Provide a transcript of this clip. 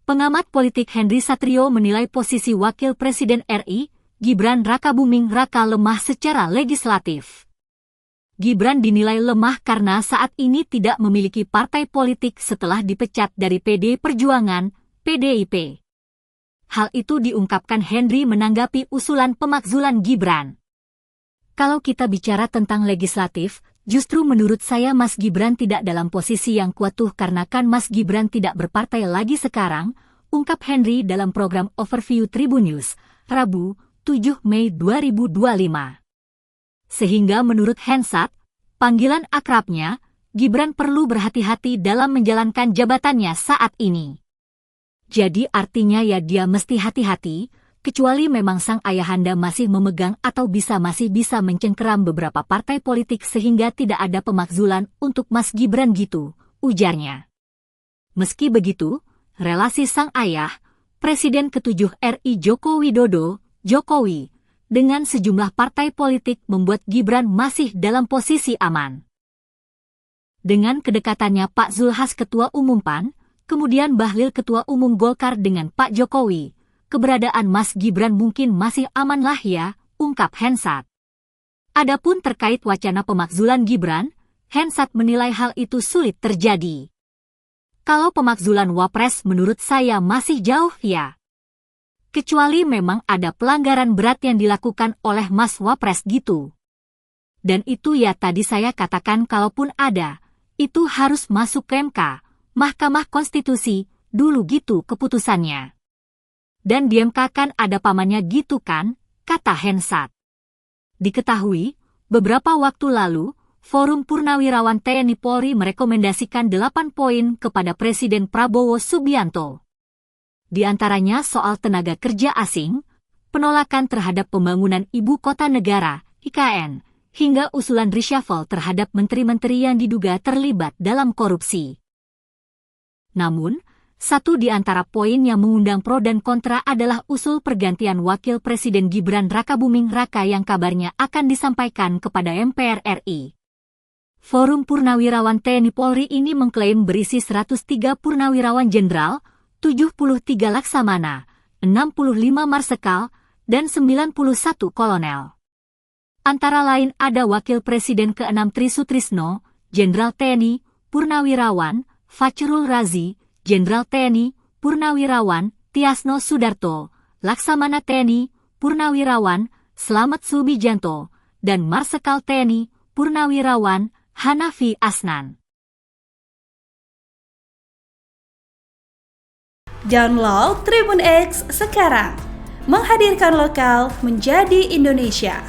Pengamat politik Henry Satrio menilai posisi Wakil Presiden RI, Gibran Rakabuming Raka lemah secara legislatif. Gibran dinilai lemah karena saat ini tidak memiliki partai politik setelah dipecat dari PD Perjuangan, PDIP. Hal itu diungkapkan Henry menanggapi usulan pemakzulan Gibran. Kalau kita bicara tentang legislatif, justru menurut saya Mas Gibran tidak dalam posisi yang kuat tuh karena kan Mas Gibran tidak berpartai lagi sekarang, ungkap Henry dalam program Overview Tribun News, Rabu, 7 Mei 2025. Sehingga menurut Hensat, panggilan akrabnya, Gibran perlu berhati-hati dalam menjalankan jabatannya saat ini. Jadi artinya ya dia mesti hati-hati, kecuali memang sang ayahanda masih memegang atau masih bisa mencengkeram beberapa partai politik sehingga tidak ada pemakzulan untuk Mas Gibran gitu, ujarnya. Meski begitu, relasi sang ayah, Presiden ke-7 RI Joko Widodo, Jokowi, dengan sejumlah partai politik membuat Gibran masih dalam posisi aman. Dengan kedekatannya Pak Zulhas Ketua Umum PAN, kemudian Bahlil Ketua Umum Golkar dengan Pak Jokowi, keberadaan Mas Gibran mungkin masih aman lah ya, ungkap Hensat. Adapun terkait wacana pemakzulan Gibran, Hensat menilai hal itu sulit terjadi. Kalau pemakzulan Wapres menurut saya masih jauh ya. Kecuali memang ada pelanggaran berat yang dilakukan oleh Mas Wapres gitu. Dan itu ya tadi saya katakan kalaupun ada, itu harus masuk ke MK, Mahkamah Konstitusi, dulu gitu keputusannya. Dan di MK kan ada pamannya gitu kan, kata Hensat. Diketahui, beberapa waktu lalu, Forum Purnawirawan TNI Polri merekomendasikan 8 poin kepada Presiden Prabowo Subianto. Di antaranya soal tenaga kerja asing, penolakan terhadap pembangunan ibu kota negara, IKN, hingga usulan reshuffle terhadap menteri-menteri yang diduga terlibat dalam korupsi. Namun, satu di antara poin yang mengundang pro dan kontra adalah usul pergantian Wakil Presiden Gibran Rakabuming Raka yang kabarnya akan disampaikan kepada MPR RI. Forum Purnawirawan TNI Polri ini mengklaim berisi 103 Purnawirawan Jenderal, 73 Laksamana, 65 Marsekal, dan 91 Kolonel. Antara lain ada Wakil Presiden ke-6 Tri Sutrisno, Jenderal TNI, Purnawirawan, Fachrul Razi, Jenderal TNI, Purnawirawan, Tiasno Sudarto, Laksamana TNI, Purnawirawan, Slamet Subijanto, dan Marsekal TNI, Purnawirawan, Hanafi Asnan. Download Tribun X sekarang, menghadirkan lokal menjadi Indonesia.